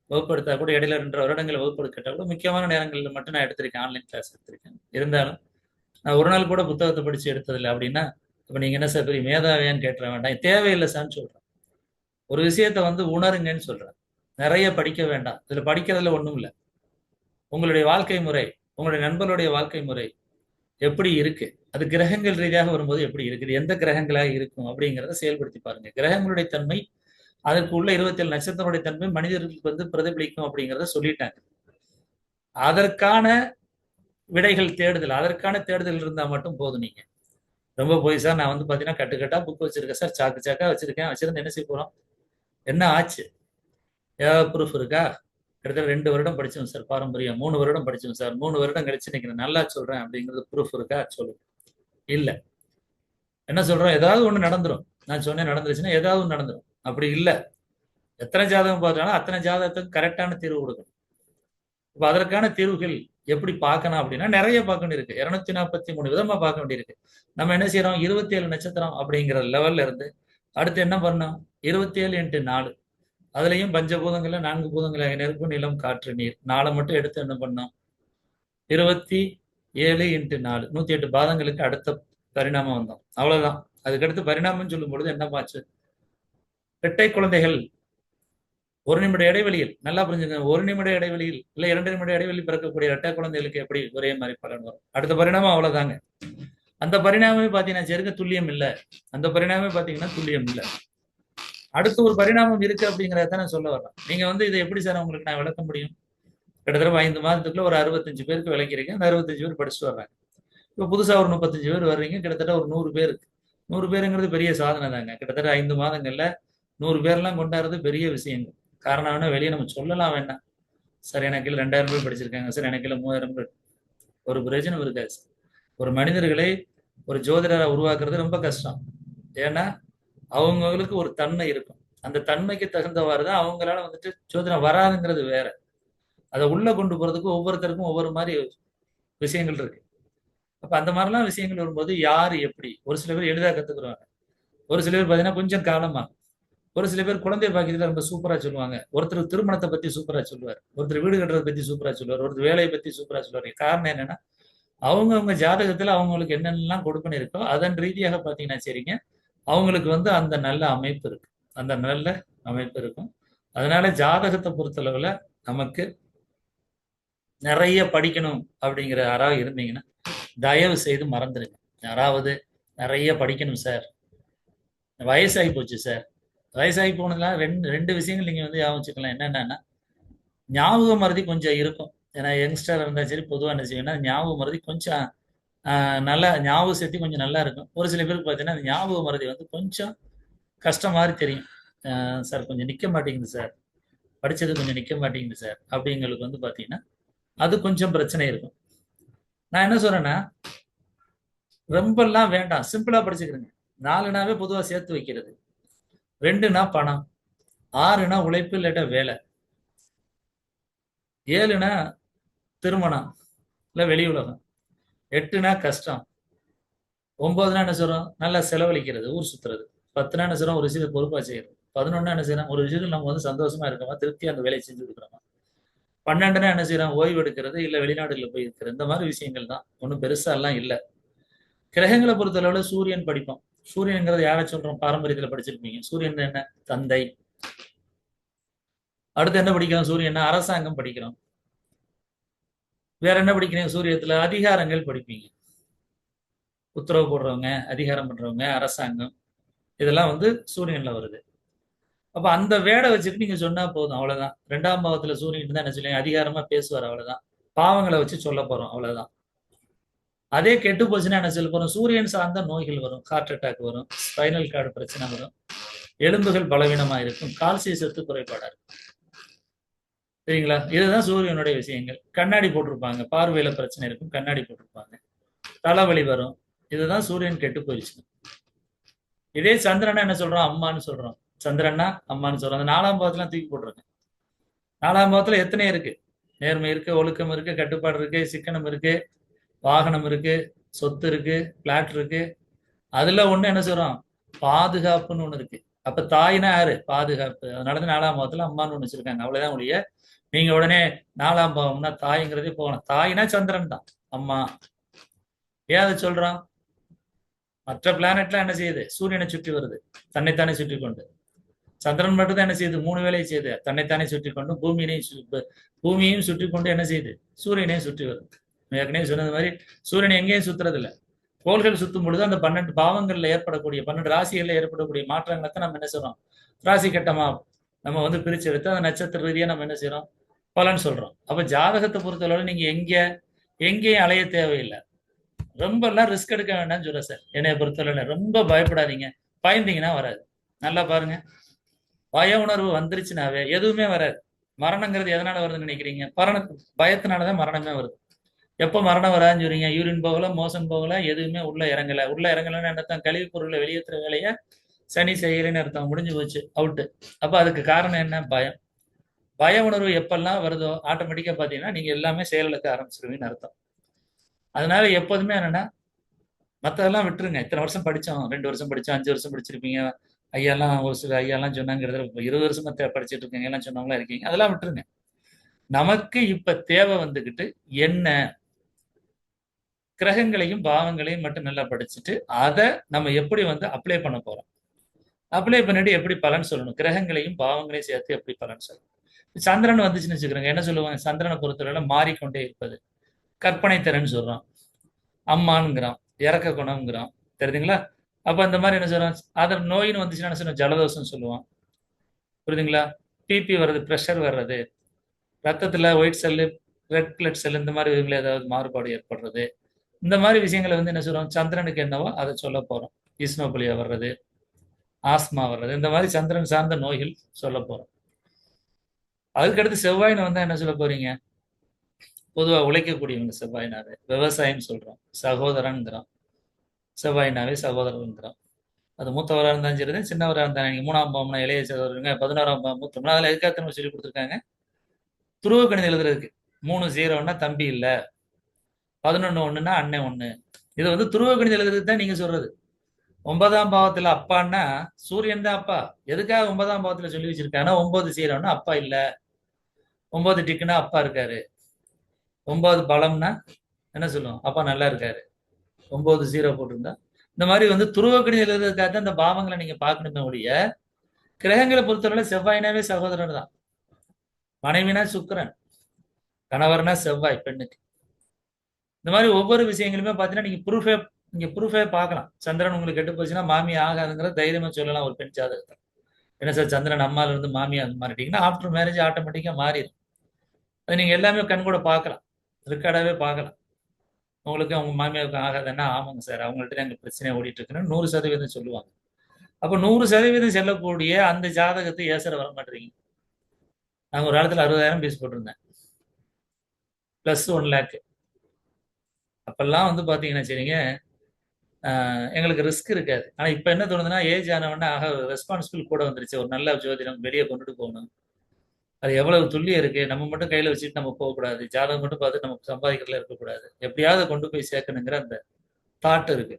வகுப்படுத்தா கூட இடையில 2 வருடங்கள் வகுப்படுத்தா கூட முக்கியமான நேரங்களில் மட்டும் நான் எடுத்திருக்கேன். ஆன்லைன் கிளாஸ் எடுத்திருக்கேன். இருந்தாலும் நான் ஒரு நாள் கூட புத்தகத்தை படிச்சு எடுத்ததில்லை அப்படின்னா, இப்ப நீங்க என்ன சார் பெரிய மேதாவியான்னு கேட்டுற வேண்டாம். தேவையில்லை சார்ன்னு சொல்றேன். ஒரு விஷயத்த வந்து உணருங்கன்னு சொல்றேன். நிறைய படிக்க வேண்டாம். இதுல படிக்கிறதுல ஒண்ணும் இல்லை. உங்களுடைய வாழ்க்கை முறை, உங்களுடைய நண்பர்களுடைய வாழ்க்கை முறை எப்படி இருக்கு? அது கிரகங்கள் ரீதியாக வரும்போது எப்படி இருக்குது? எந்த கிரகங்களாக இருக்கும் அப்படிங்கிறத செயல்படுத்தி பாருங்க. கிரகங்களுடைய தன்மை, அதற்கு உள்ள 27 நட்சத்திரங்களுடைய தன்மை மனிதர்களுக்கு வந்து பிரதிபலிக்கும் அப்படிங்கிறத சொல்லிட்டாங்க. அதற்கான விடைகள் தேடுதல், அதற்கான தேடுதல் இருந்தா மட்டும் போதும். நீங்க ரொம்ப போய் சார் நான் வந்து பாத்தீங்கன்னா கட்டுக்கட்டா புக் வச்சிருக்கேன் சார், சாக்கு சாக்கா வச்சிருக்கேன், வச்சிருந்து என்ன செய்ய போறோம்? என்ன ஆச்சு? ஏதாவது ப்ரூஃப் இருக்கா? கிட்டத்தட்ட 2 வருடம் படிச்சோம் சார் பாரம்பரியம், 3 வருடம் படிச்சோம் சார், 3 வருடம் கழிச்சு இன்னைக்கு நான் நல்லா சொல்றேன் அப்படிங்கிறது ப்ரூஃப் இருக்கா? சொல்லுங்க. இல்ல. என்ன சொல்றோம்? ஏதாவது ஒண்ணு நடந்துரும். நான் சொன்னேன் நடந்துருச்சுன்னா ஏதாவது ஒண்ணு நடந்துரும். அப்படி இல்ல. எத்தனை ஜாதகம் பார்த்தாலும் அத்தனை ஜாதகத்துக்கு கரெக்டான தீர்வு கொடுக்கணும். இப்ப அதற்கான தீர்வுகள் எப்படி பார்க்கணும் அப்படின்னா நிறைய பார்க்க வேண்டியிருக்கு. 243 விதமா பார்க்க வேண்டியிருக்கு. நம்ம என்ன செய்யறோம்? 27 நட்சத்திரம் அப்படிங்கிற லெவல்ல இருந்து அடுத்து என்ன பண்ணோம்? 27 இன்ட்டு 4. அதுலயும் பஞ்சபூதங்கள்ல 4 பூதங்களாக நெருப்பு, நிலம், காற்று, நீர். 4 மட்டும் எடுத்து என்ன பண்ணோம்? 27 இன்ட்டு 4 108 பாதங்களுக்கு அடுத்த பரிணாமம் வந்தோம். அவ்வளவுதான். அதுக்கடுத்து பரிணாமம் சொல்லும் பொழுது என்ன பாச்சு? இரட்டை குழந்தைகள் 1 நிமிட இடைவெளியில், நல்லா புரிஞ்சுங்க, 1 நிமிட இடைவெளியில் இல்ல 2 நிமிட இடைவெளியில் பிறக்கக்கூடிய இரட்டை குழந்தைகளுக்கு எப்படி ஒரே மாதிரி பலன் வரும்? அடுத்த பரிணாமம் அவ்வளவுதாங்க. அந்த பரிணாமமே பாத்தீங்கன்னா சரிங்க துல்லியம் இல்ல. அந்த பரிணாமமே பாத்தீங்கன்னா துல்லியம் இல்ல. அடுத்து ஒரு பரிணாமம் இருக்கு அப்படிங்கறத நான் சொல்ல வர்றேன். நீங்க வந்து இதை எப்படி சார் உங்களுக்கு நான் விளக்க முடியும்? கிட்டத்தட்ட 5 மாதத்துக்குள்ள ஒரு 65 பேருக்கு விளக்கிறீங்க. அந்த 65 பேர் படிச்சுட்டு வர்றாங்க. இப்போ புதுசா ஒரு 35 பேர் வர்றீங்க. கிட்டத்தட்ட ஒரு 100 பேருக்கு. 100 பேருங்கிறது பெரிய சாதனை தாங்க. கிட்டத்தட்ட 5 மாதங்கள்ல 100 பேர்லாம் கொண்டாடுறது பெரிய விஷயங்கள். காரணம் என்ன? வெளியே நம்ம சொல்லலாம் வேண்டாம். சார் எனக்கு 2000 பேர் படிச்சிருக்காங்க சார், எனக்கு 3000 பேர். ஒரு பிரயோஜனம் இருக்காது. ஒரு மனிதர்களை ஒரு ஜோதிடரை உருவாக்குறது ரொம்ப கஷ்டம். ஏன்னா அவங்களுக்கு ஒரு தன்மை இருக்கும். அந்த தன்மைக்கு தகுந்தவாறு தான் அவங்களால வந்துட்டு ஜோதிடம் வராதுங்கிறது வேற. அதை உள்ள கொண்டு போறதுக்கு ஒவ்வொருத்தருக்கும் ஒவ்வொரு மாதிரி விஷயங்கள் இருக்கு. அப்ப அந்த மாதிரிலாம் விஷயங்கள் வரும்போது யாரு எப்படி? ஒரு சில பேர் எளிதா கத்துக்குறாங்க. ஒரு சில பேர் பாத்தீங்கன்னா கொஞ்சம் காலமா. ஒரு சில பேர் குழந்தை பாக்கியத்துல ரொம்ப சூப்பரா சொல்லுவாங்க. ஒருத்தர் திருமணத்தை பத்தி சூப்பரா சொல்லுவார். ஒருத்தர் வீடு கட்டுறதை பத்தி சூப்பரா சொல்லுவார். ஒருத்தர் வேலையை பத்தி சூப்பரா சொல்லுவார். காரணம் என்னன்னா அவங்கவங்க ஜாதகத்துல அவங்களுக்கு என்னென்னலாம் கொடுப்பனை இருக்கோ அதன் ரீதியாக பாத்தீங்கன்னா சரிங்க, அவங்களுக்கு வந்து அந்த நல்ல அமைப்பு இருக்கு. அந்த நல்ல அமைப்பு இருக்கும். அதனால ஜாதகத்தை பொறுத்தளவுல நமக்கு நிறைய படிக்கணும் அப்படிங்கிற யாராவது இருந்தீங்கன்னா தயவு செய்து மறந்துடுங்க. யாராவது நிறைய படிக்கணும் சார், வயசாகி போச்சு சார், வயசாகி போனதுலாம் ரெண்டு ரெண்டு விஷயங்கள் நீங்க வந்து ஞாபகம் வச்சுக்கலாம். என்னென்னா ஞாபக மறதி கொஞ்சம் இருக்கும். ஏன்னா யங்ஸ்டர் இருந்தால் சரி, பொதுவாக என்ன செய்யணும்னா ஞாபக மறதி கொஞ்சம் நல்லா ஞாபக சக்தி கொஞ்சம் நல்லா இருக்கும். ஒரு சில பேருக்கு பார்த்தீங்கன்னா அந்த ஞாபக மறதி வந்து கொஞ்சம் கஷ்டம் மாதிரி தெரியும். சார் கொஞ்சம் நிற்க மாட்டேங்குது சார், படிச்சது கொஞ்சம் நிற்க மாட்டேங்குது சார் அப்படிங்களுக்கு வந்து பார்த்தீங்கன்னா அது கொஞ்சம் பிரச்சனை இருக்கும். நான் என்ன சொல்றேன்னா ரொம்பலாம் வேண்டாம், சிம்பிளா படிச்சுக்கிறேங்க. 4னாவே பொதுவா சேர்த்து வைக்கிறது. 2னா பணம், 6னா உழைப்பு இல்லாட்ட வேலை, 7னா திருமணம் இல்ல வெளி உலகம், 8னா கஷ்டம், 9னா என்ன சொல்றோம்? நல்லா செலவழிக்கிறது, ஊர் சுத்துறது, 10னா என்ன சொல்றோம்? ஒரு விஷயத்தை பொறுப்பா செய்யறது, 11னா என்ன செய்யறோம்? ஒரு விஷயத்தில் நம்ம வந்து சந்தோஷமா இருக்கோமா, திருப்தியா அந்த வேலையை செஞ்சு கொடுக்குறோமா, 12னா என்ன செய்யறோம்? ஓய்வு எடுக்கிறது இல்ல வெளிநாடுகளில் போய் இருக்கிறது. இந்த மாதிரி விஷயங்கள் தான், ஒன்றும் பெருசா எல்லாம் இல்லை. கிரகங்களை பொறுத்தளவுல சூரியன் படிப்போம். சூரியன்ங்கிறது யாரை சொல்றோம்? பாரம்பரியத்துல படிச்சிருப்பீங்க. சூரியன் என்ன? தந்தை. அடுத்து என்ன படிக்கிறோம்? சூரியன் அரசாங்கம் படிக்கிறோம். வேற என்ன படிக்கிறீங்க? சூரியத்துல அதிகாரங்கள் படிப்பீங்க. உத்தரவு போடுறவங்க, அதிகாரம் பண்றவங்க, அரசாங்கம், இதெல்லாம் வந்து சூரியன்ல வருது. அப்ப அந்த வேடை வச்சுட்டு நீங்க சொன்னா போதும், அவ்வளவுதான். 2ஆம் பாவத்துல சூரியன் தான் என்ன சொல்லுங்க, அதிகாரமா பேசுவார், அவ்வளவுதான். பாவங்களை வச்சு சொல்ல போறோம், அவ்வளவுதான். அதே கெட்டு போச்சுன்னா என்ன சொல்ல போறோம்? சூரியன் சார்ந்த நோய்கள் வரும், ஹார்ட் அட்டாக் வரும், ஸ்பைனல் கார்டு பிரச்சனை வரும், எலும்புகள் பலவீனமா இருக்கும், கால்சிய சத்து குறைபாடா இருக்கும். சரிங்களா? இதுதான் சூரியனுடைய விஷயங்கள். கண்ணாடி போட்டிருப்பாங்க, பார்வையில பிரச்சனை இருக்கும், கண்ணாடி போட்டிருப்பாங்க, தலைவலி வரும். இதுதான் சூரியன் கெட்டு போயிடுச்சு. இதே சந்திரனா என்ன சொல்றோம்? அம்மான்னு சொல்றோம். சந்திரன்னா அம்மான்னு சொல்றோம். அந்த 4ஆம் பாவத்துல தூக்கி போட்டுருங்க. 4ஆம் பாவத்துல எத்தனை இருக்கு? நேர்மை இருக்கு, ஒழுக்கம் இருக்கு, கட்டுப்பாடு இருக்கு, சிக்கனம் இருக்கு, வாகனம் இருக்கு, சொத்து இருக்கு, பிளாட் இருக்கு. அதுல ஒண்ணு என்ன சொல்றோம்? பாதுகாப்புன்னு ஒண்ணு இருக்கு. அப்ப தாய்னா யாரு? பாதுகாப்பு. அதனாலதான் 4ஆம் பாவத்துல அம்மான்னு ஒண்ணு வச்சிருக்காங்க. அவ்வளவுதான் ஒழிய நீங்க உடனே 4ஆம் பாவம்னா தாய்ங்கிறதே போகலாம். தாய்னா சந்திரன் தான், அம்மா. ஏன் அதை சொல்றோம்? மற்ற பிளானட்லாம் என்ன செய்யுது? சூரியனை சுற்றி வருது, தன்னைத்தானே சுற்றி கொண்டு. சந்திரன் மட்டும் தான் என்ன செய்யுது? 3 வேலையை செய்யுது, தன்னைத்தானே சுற்றி கொண்டு பூமியையும் சுற்றி கொண்டு என்ன செய்யுது? சூரியனையும் சுற்றி வருது. ஏற்கனவே சொன்னது மாதிரி சூரியன் எங்கேயும் சுத்துறது இல்லை. கோள்கள் சுத்தும் பொழுது அந்த 12 பாவங்கள்ல ஏற்படக்கூடிய 12 ராசிகள்ல ஏற்படக்கூடிய மாற்றங்களை தான் நம்ம என்ன செய்றோம்? ராசி கட்டமா நம்ம வந்து பிரிச்சு எடுத்து அந்த நட்சத்திர ரீதியா நம்ம என்ன செய்றோம்? பலன் சொல்றோம். அப்ப ஜாதகத்தை பொறுத்தளவு நீங்க எங்கேயும் அலைய தேவையில்லை. ரொம்ப எல்லாம் ரிஸ்க் எடுக்க வேண்டாம்னு சொல்றேன் சார். என்னைய பொறுத்தளவுல ரொம்ப பயப்படாதீங்க. பயந்தீங்கன்னா வராது. நல்லா பாருங்க. பய உணர்வு வந்துருச்சுனாவே எதுவுமே வராது. மரணங்கிறது எதனால வருதுன்னு நினைக்கிறீங்க? பயத்தினாலதான் மரணமே வருது. எப்ப மரணம் வராதுன்னு சொல்றீங்க? யூரின் போகல, மோசன் போகல, எதுவுமே உள்ள இறங்கல. உள்ள இறங்கலன்னு அர்த்தம் கழிவு பொருளை வெளியேற்றுற வேலையை சனி செய்யலைன்னு அர்த்தம். முடிஞ்சு போச்சு, அவுட்டு. அப்ப அதுக்கு காரணம் என்ன? பயம். பய உணர்வு எப்பெல்லாம் வருதோ ஆட்டோமேட்டிக்கா பாத்தீங்கன்னா நீங்க எல்லாமே செயலுக்கு ஆரம்பிச்சிருவீங்கன்னு அர்த்தம். அதனால எப்போதுமே என்னன்னா, மத்ததெல்லாம் விட்டுருங்க. இத்தனை வருஷம் படிச்சோம், 2 வருஷம் படிச்சோம், 5 வருஷம் படிச்சிருப்பீங்க. ஐயாலாம் ஒரு சில ஐயாலாம் சொன்னாங்கிறத 20 வருஷமா படிச்சுட்டு இருக்கீங்க எல்லாம் சொன்னவங்களா இருக்கீங்க. அதெல்லாம் விட்டுருங்க. நமக்கு இப்ப தேவை வந்துகிட்டு என்ன? கிரகங்களையும் பாவங்களையும் மட்டும் நல்லா படிச்சுட்டு அதை நம்ம எப்படி வந்து அப்ளை பண்ண போறோம்? அப்ளை பண்ணிட்டு எப்படி பலன் சொல்லணும்? கிரகங்களையும் பாவங்களையும் சேர்த்து எப்படி பலன் சொல்லணும்? சந்திரன் வந்துச்சுன்னு வச்சுக்கிறோங்க, என்ன சொல்லுவாங்க? சந்திரனை பொறுத்தவரை மாறிக்கொண்டே இருப்பது, கற்பனை திறன் சொல்றோம், அம்மானுங்கிறோம், இறக்க குணம்ங்கிறோம். தெரியுதுங்களா? அப்ப அந்த மாதிரி என்ன சொல்றோம்? அதை நோயின்னு வந்துச்சுன்னா என்ன சொல்லுவோம்? ஜலதோஷம் சொல்லுவோம். புரியுதுங்களா? பிபி வர்றது, ப்ரெஷர் வர்றது, ரத்தத்துல white cell, red blood cell, இந்த மாதிரி இதுல ஏதாவது மாறுபாடு ஏற்படுறது, இந்த மாதிரி விஷயங்களை வந்து என்ன சொல்றோம்? சந்திரனுக்கு என்னவோ அதை சொல்ல போறோம். ஈஸ்னோபுலியா வர்றது, ஆஸ்மா வர்றது, இந்த மாதிரி சந்திரன் சார்ந்த நோய்கள் சொல்ல போறோம். அதுக்கடுத்து செவ்வாயின்னு வந்தா என்ன சொல்ல போறீங்க? பொதுவா உழைக்கக்கூடியவங்க செவ்வாயினாவே விவசாயம் சொல்றோம், சகோதரன்கிறோம். செவ்வாயினாவே சகோதரன்கிறோம். அது மூத்தவராக இருந்தாலும் சரி, சின்னவராக இருந்தாலும். நீங்க 3ஆம் பாவம்னா இளைய சகோதரங்க, 11ஆம் பாவம் மூத்தம்னா அதில் எதுக்காக சொல்லி கொடுத்துருக்காங்க? துருவ கணிதம் எழுதுறதுக்கு. 3 0ன்னா தம்பி இல்ல, 11 1ன்னா அண்ணன் ஒண்ணு. இது வந்து துருவ கணிதம் எழுதுறதுக்கு தான் நீங்க சொல்றது. 9ஆம் பாவத்துல அப்பான்னா சூரியன் தான் அப்பா. எதுக்காக 9ஆம் பாவத்துல சொல்லி வச்சிருக்காங்கன்னா 9 0ன்னா அப்பா இல்ல, 9 டிக்குன்னா அப்பா இருக்காரு, 9 பலம்னா என்ன சொல்லுவோம்? அப்பா நல்லா இருக்காரு. 9 0 போட்டிருந்தா இந்த மாதிரி வந்து துருவ கணிதம் எழுதுறதுக்காக தான் இந்த பாவங்களை நீங்க பார்க்கணுமே ஒழிய, கிரகங்களை பொறுத்தவரை செவ்வாயினாவே சகோதரர் தான். மனைவினா சுக்கிரன், கணவர்னா செவ்வாய் பெண்ணுக்கு. இந்த மாதிரி ஒவ்வொரு விஷயங்களுமே பார்த்தீங்கன்னா நீங்க ப்ரூஃபே பார்க்கலாம். சந்திரன் உங்களுக்கு கெட்டு போச்சுன்னா மாமி ஆகாதுங்கிற தைரியமா சொல்லலாம் ஒரு பெண் ஜாதகத்தை. என்ன சார், சந்திரன் அம்மால இருந்து மாமியா மாறிட்டீங்கன்னா ஆஃப்டர் மேரேஜ் ஆட்டோமேட்டிக்கா மாறிடும். அது நீங்க எல்லாமே கண் கூட பார்க்கலாம், ரெக்கார்டாவே பார்க்கலாம். உங்களுக்கு அவங்க மாமியாவுக்கு ஆகாதுன்னா ஆமாங்க சார், அவங்கள்ட்ட தான் எங்க பிரச்சனை ஓடிட்டு இருக்குன்னு 100% சொல்லுவாங்க. அப்போ 100% செல்லக்கூடிய அந்த ஜாதகத்தை ஏசர வர மாட்டீங்க. நாங்க ஒரு காலத்துல 60,000 பீஸ் போட்டிருந்தேன், பிளஸ் 1 லேக். அப்பெல்லாம் வந்து பாத்தீங்கன்னா சரிங்க, எங்களுக்கு ரிஸ்க் இருக்காது. ஆனா இப்ப என்ன தோணுதுன்னா, ஏஜ் ஆனவொடனே ரெஸ்பான்சிபிள் கூட வந்துருச்சு. ஒரு நல்ல ஜோதிடம் வெளியே கொண்டுட்டு போகணும். அது எவ்வளவு துல்லியம் இருக்கு. நம்ம மட்டும் கையில வச்சுட்டு நம்ம போகக்கூடாது. ஜாதகம் மட்டும் பார்த்து நம்ம சம்பாதிக்கிறதுல இருக்கக்கூடாது. எப்படியாவது கொண்டு போய் சேர்க்கணுங்கிற அந்த தாட் இருக்கு.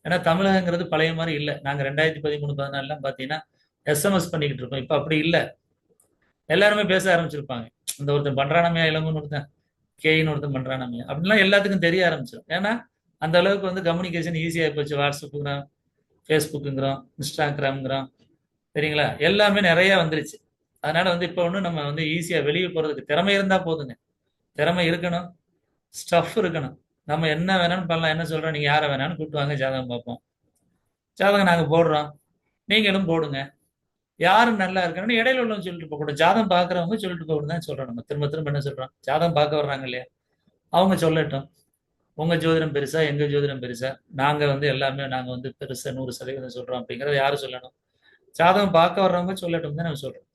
ஏன்னா தமிழகங்கிறது பழைய மாதிரி இல்லை. நாங்க 2013 14 பாத்தீங்கன்னா எஸ்எம்எஸ் பண்ணிக்கிட்டு இருக்கோம். இப்ப அப்படி இல்லை. எல்லாருமே பேச ஆரம்பிச்சிருப்பாங்க. இந்த ஒருத்தன் பண்றானமையா, இளங்கன்னு ஒருத்தன், கேயின்னு ஒருத்தன் பண்றானமையா, அப்படின்லாம் எல்லாத்துக்கும் தெரிய ஆரம்பிச்சிடும். ஏன்னா அந்த அளவுக்கு வந்து கம்யூனிகேஷன் ஈஸியா போச்சு. வாட்ஸ்அப்புங்கிறோம், ஃபேஸ்புக்குங்கிறோம், இன்ஸ்டாகிராம்ங்கிறோம், சரிங்களா? எல்லாமே நிறைய வந்துருச்சு. அதனால வந்து இப்போ ஒன்றும் நம்ம வந்து ஈஸியா வெளியே போறதுக்கு திறமை இருந்தா போதுங்க. திறமை இருக்கணும், ஸ்டஃப் இருக்கணும். நம்ம என்ன வேணாலும் பண்ணலாம். என்ன சொல்றோம்? நீங்க யாரை வேணாலும் கூப்பிட்டு வாங்க, ஜாதகம் பார்ப்போம். ஜாதகம் நாங்க போடுறோம், நீங்களும் போடுங்க. யாரு நல்லா இருக்கான்னு இடையில உள்ளவங்க சொல்லிட்டு போக கூட, ஜாதகம் பாக்குறவங்க சொல்லிட்டு போகணும் தான் சொல்றோம். நம்ம திரும்ப திரும்ப என்ன சொல்றோம்? ஜாதகம் பார்க்க வர்றாங்க இல்லையா, அவங்க சொல்லட்டும். உங்க ஜோதிடம் பெருசா, எங்க ஜோதிடம் பெருசா? நாங்க வந்து எல்லாமே நாங்க வந்து பெருசா 100% சொல்றோம் அப்படிங்கிறத யாரு சொல்லணும்? ஜாதகம் பார்க்க வர்றவங்க சொல்லட்டும் தான் நம்ம சொல்றோம்.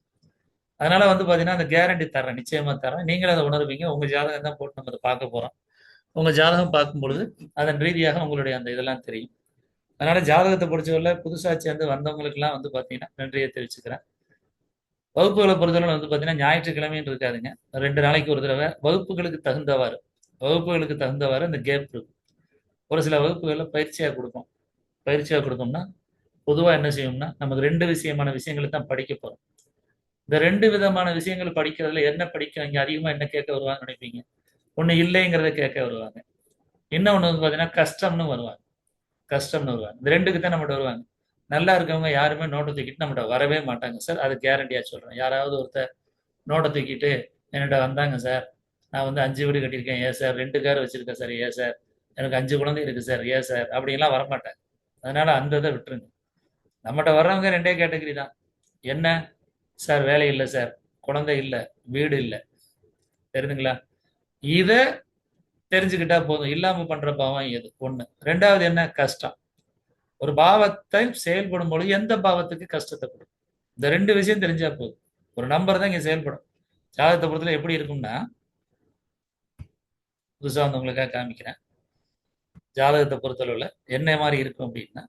அதனால வந்து பாத்தீங்கன்னா, அந்த கேரண்டி தர்றேன். நிச்சயமா தர்றேன். நீங்களும் அத உணருவீங்க. உங்க ஜாதகம் தான் போட்டு நம்ம அத பார்க்க போறோம். உங்க ஜாதகம் பார்க்கும்பொழுது, அதன் ரீதியாக உங்களுடைய அந்த இதெல்லாம் தெரியும். அதனால ஜாதகத்த பொறுத்தவரையில புதுசா சேர்ந்து வந்தவங்களுக்கெல்லாம் வந்து பாத்தீங்கன்னா, நன்றிய தெரிவிச்சுக்கிறேன். வகுப்புகள பொறுத்தவரை வந்து பாத்தீங்கன்னா, ஞாயிற்றுக்கிழமைன்னு இருக்காதுங்க. 2 நாளைக்கு ஒரு தடவ வகுப்புகளுக்கு தகுந்தவாறு அந்த கேப் இருக்கும். ஒரு சில வகுப்புகள்ல பயிற்சியா குடுப்போம். பயிற்சியா குடுத்தோம்னா, பொதுவா என்ன செய்வோம்னா, நமக்கு 2 விஷயமான விஷயங்கள தான் படிக்க போறோம். இந்த 2 விதமான விஷயங்கள் படிக்கிறதுல என்ன படிக்கிறாங்க? அதிகமா என்ன கேட்க வருவாங்கன்னு நினைப்பீங்க? ஒண்ணு இல்லைங்கிறத கேட்க வருவாங்க. இன்னொன்னு வந்து பார்த்தீங்கன்னா, கஷ்டம்னு வருவாங்க. இந்த 2க்கு தான் நம்மட்ட வருவாங்க. நல்லா இருக்கவங்க யாருமே நோட்ட தூக்கிட்டு நம்மட்ட வரவே மாட்டாங்க சார். அது கேரண்டியா சொல்றேன். யாராவது ஒருத்தர் நோட்ட தூக்கிட்டு என்கிட்ட வந்தாங்க சார். நான் வந்து 5 வீடு கட்டியிருக்கேன். ஏன் சார்? 2 கார் வச்சிருக்கேன் சார். ஏன் சார்? எனக்கு 5 குழந்தை இருக்கு சார். ஏன் சார்? அப்படின்லாம் வரமாட்டாங்க. அதனால அந்த இத விட்டுருங்க. நம்மட்ட வர்றவங்க 2டே கேட்டகரி தான். என்ன? சார் வேலை இல்ல சார். குழந்தை இல்ல. வீடு இல்ல. தெரியுதுங்களா? இத தெரிஞ்சுக்கிட்டா போதும். இல்லாம பண்ற பாவம் எது? 1. 2வது என்ன? கஷ்டம். ஒரு பாவத்தை செயல்படும் பொழுது எந்த பாவத்துக்கு கஷ்டத்த குடுக்கும்? இந்த 2 விஷயம் தெரிஞ்சா போதும். ஒரு நம்பர் தான் இங்க செயல்படும். ஜாதகத்த பொறுத்தவரை எப்படி இருக்கும்னா, புதுசா வந்தவங்களுக்காக காமிக்கிறேன். ஜாதகத்த பொறுத்தளவுல என்ன மாரி இருக்கும் அப்டின்னா,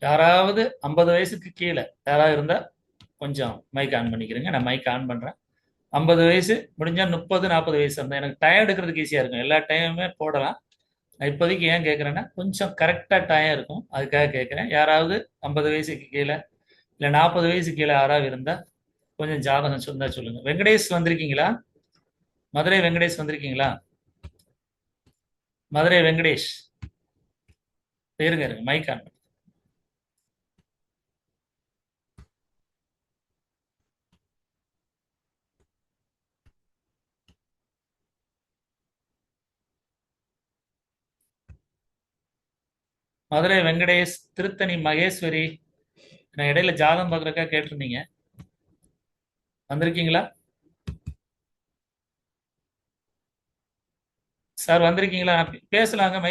யாராவது 50 வயசுக்கு கீழ யாராவது இருந்தா கொஞ்சம் மைக் ஆன் பண்ணிக்கிறங்க. நான் மைக் ஆன் பண்றேன். 50 வயசு முடிஞ்சா 30, 40 வயசு இருந்தா எனக்கு டயம் எடுக்கிறதுக்கு ஈஸியா இருக்கும். எல்லா டைமுமே போடலாம். நான் இப்போதைக்கு ஏன் கேட்குறேன்னா, கொஞ்சம் கரெக்ட்டா டயம் இருக்கும். அதுக்காக கேட்குறேன். யாராவது 50 வயசுக்கு கீழ, இல்ல 40 வயசுக்கு கீழ யாராவது இருந்தா, கொஞ்சம் ஜாதகம் சொந்தா சொல்லுங்க. வெங்கடேஷ் வந்திருக்கீங்களா? மதுரை வெங்கடேஷ் வந்திருக்கீங்களா? மதுரை வெங்கடேஷ். இருங்க, இருங்க. மைக் ஆன் பண்ணு. மதுரை வெங்கடேஷ், திருத்தணி மகேஸ்வரி. நான் இடையில ஜாதகம் பார்க்குறக்கா கேட்டிருந்தீங்க. வந்திருக்கீங்களா? சார் வந்திருக்கீங்களா? பேசலாங்க. மைக்